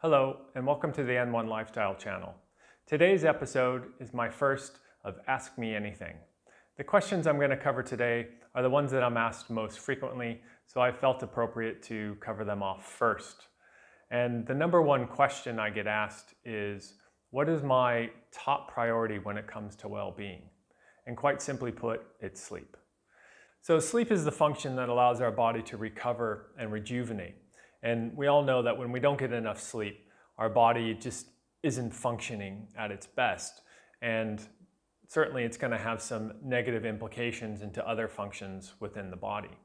Hello, and welcome to the N1 Lifestyle channel. Today's episode is my first of Ask Me Anything. The questions I'm going to cover today are the ones that I'm asked most frequently, so I felt appropriate to cover them off first. And the number one question I get asked is, what is my top priority when it comes to well-being? And quite simply put, it's sleep. So sleep is the function that allows our body to recover and rejuvenate. And we all know that when we don't get enough sleep, our body just isn't functioning at its best. And certainly it's going to have some negative implications into other functions within the body.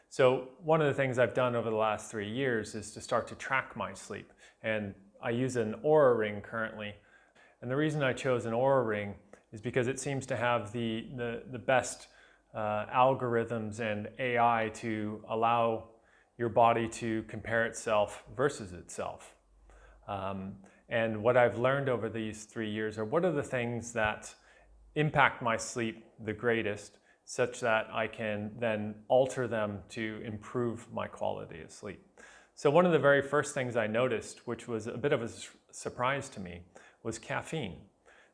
So one of the things I've done over the last 3 years is to start to track my sleep. And I use an Oura ring currently. And the reason I chose an Oura ring is because it seems to have the best algorithms and AI to allow your body to compare itself versus itself. And what I've learned over these 3 years are what are the things that impact my sleep the greatest, such that I can then alter them to improve my quality of sleep. So one of the very first things I noticed, which was a bit of a surprise to me, was caffeine.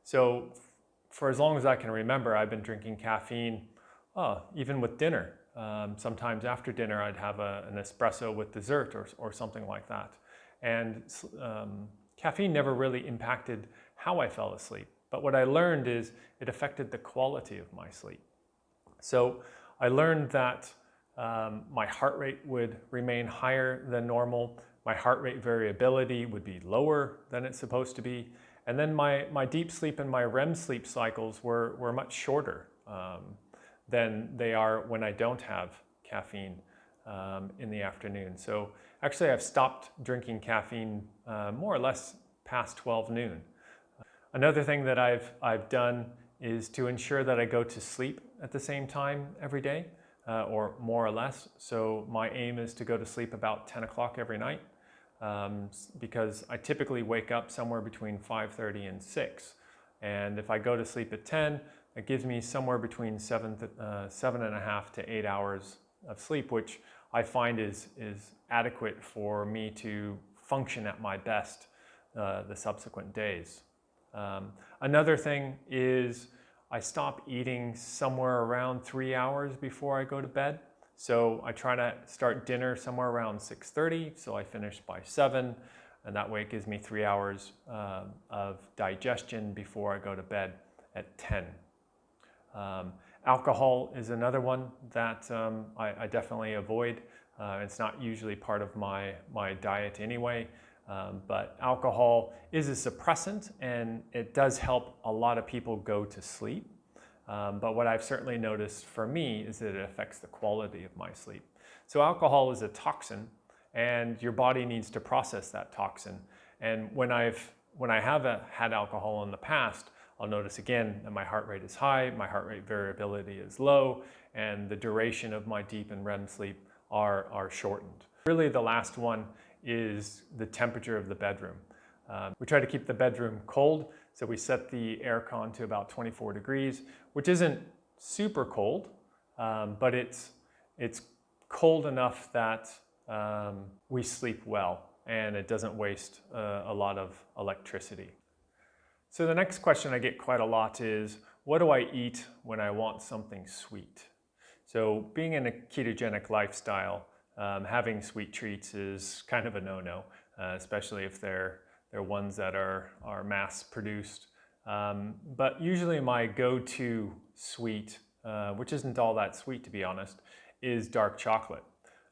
So for as long as I can remember, I've been drinking caffeine even with dinner. Sometimes after dinner, I'd have an espresso with dessert or something like that. And caffeine never really impacted how I fell asleep. But what I learned is it affected the quality of my sleep. So I learned that my heart rate would remain higher than normal. My heart rate variability would be lower than it's supposed to be. And then my deep sleep and my REM sleep cycles were much shorter than they are when I don't have caffeine in the afternoon. So actually I've stopped drinking caffeine more or less past 12 noon. Another thing that I've done is to ensure that I go to sleep at the same time every day, or more or less. So my aim is to go to sleep about 10 o'clock every night, because I typically wake up somewhere between 5:30 and 6. And if I go to sleep at 10, it gives me somewhere between 7.5 to 8 hours of sleep, which I find is adequate for me to function at my best the subsequent days. Another thing is I stop eating somewhere around 3 hours before I go to bed. So I try to start dinner somewhere around 6:30, so I finish by 7, and that way it gives me 3 hours of digestion before I go to bed at 10. Alcohol is another one that I definitely avoid. It's not usually part of my diet anyway, but alcohol is a suppressant and it does help a lot of people go to sleep. But what I've certainly noticed for me is that it affects the quality of my sleep. So alcohol is a toxin and your body needs to process that toxin. And when I have had alcohol in the past, I'll notice again that my heart rate is high, my heart rate variability is low, and the duration of my deep and REM sleep are shortened. Really the last one is the temperature of the bedroom. We try to keep the bedroom cold, so we set the aircon to about 24 degrees, which isn't super cold, but it's cold enough that we sleep well and it doesn't waste a lot of electricity. So the next question I get quite a lot is, what do I eat when I want something sweet? So being in a ketogenic lifestyle, having sweet treats is kind of a no-no, especially if they're ones that are mass produced. But usually my go-to sweet, which isn't all that sweet to be honest, is dark chocolate.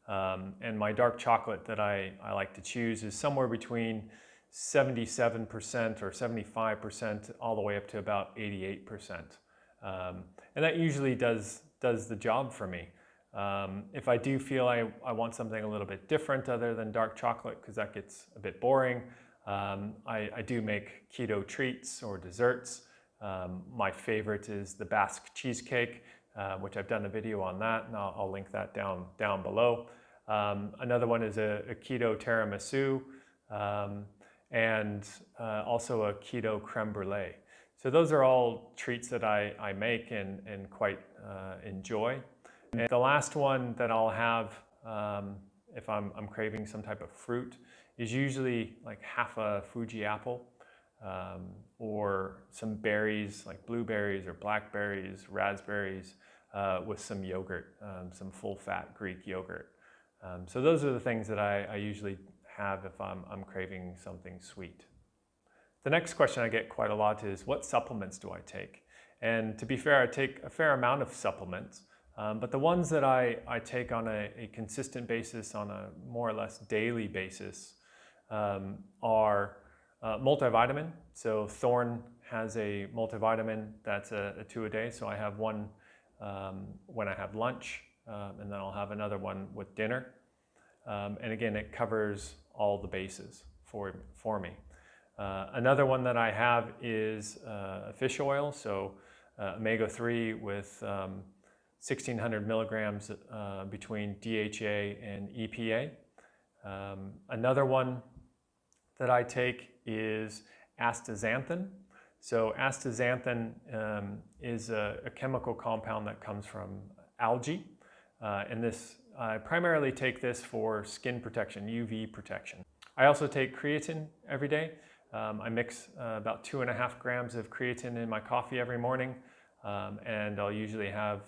And my dark chocolate that I like to choose is somewhere between 77% or 75% all the way up to about 88%. And that usually does the job for me. If I do feel I want something a little bit different other than dark chocolate, because that gets a bit boring, I do make keto treats or desserts. My favorite is the Basque Cheesecake, which I've done a video on that, and I'll link that down below. Another one is a keto tiramisu, and also a keto creme brulee. So those are all treats that I make and quite enjoy. And the last one that I'll have if I'm craving some type of fruit, is usually like half a Fuji apple, or some berries like blueberries or blackberries, raspberries, with some yogurt, some full-fat Greek yogurt. So those are the things that I usually have if I'm craving something sweet. The next question I get quite a lot is, what supplements do I take? And to be fair, I take a fair amount of supplements, but the ones that I take on a consistent basis, on a more or less daily basis, are multivitamin. So Thorne has a multivitamin that's a 2 a day. So I have one when I have lunch, and then I'll have another one with dinner. And again, it covers all the bases for me. Another one that I have is fish oil, so omega-3 with 1,600 milligrams between DHA and EPA. Another one that I take is Astaxanthin. So Astaxanthin is a chemical compound that comes from algae, and I primarily take this for skin protection, UV protection. I also take creatine every day. I mix about 2.5 grams of creatine in my coffee every morning, and I'll usually have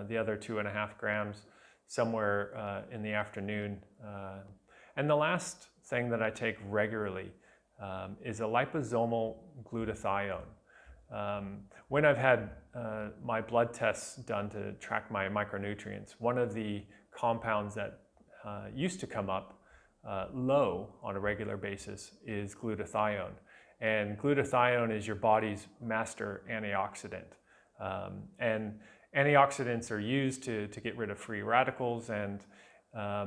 the other 2.5 grams somewhere in the afternoon. And the last thing that I take regularly is a liposomal glutathione. When I've had my blood tests done to track my micronutrients, one of the compounds that used to come up low on a regular basis is glutathione. And glutathione is your body's master antioxidant. And antioxidants are used to get rid of free radicals, and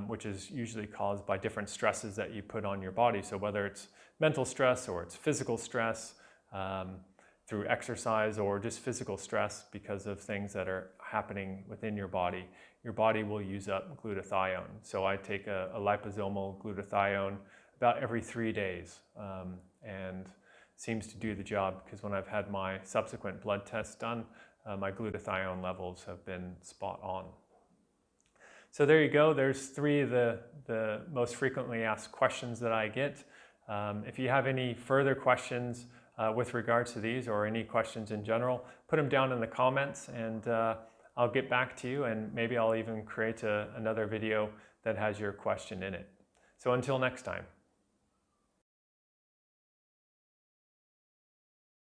which is usually caused by different stresses that you put on your body. So whether it's mental stress or it's physical stress, through exercise, or just physical stress because of things that are happening within your body will use up glutathione. So I take a liposomal glutathione about every 3 days, and seems to do the job, because when I've had my subsequent blood tests done, my glutathione levels have been spot on. So there you go. There's 3 of the most frequently asked questions that I get. If you have any further questions with regards to these, or any questions in general, put them down in the comments, and I'll get back to you, and maybe I'll even create another video that has your question in it. So until next time.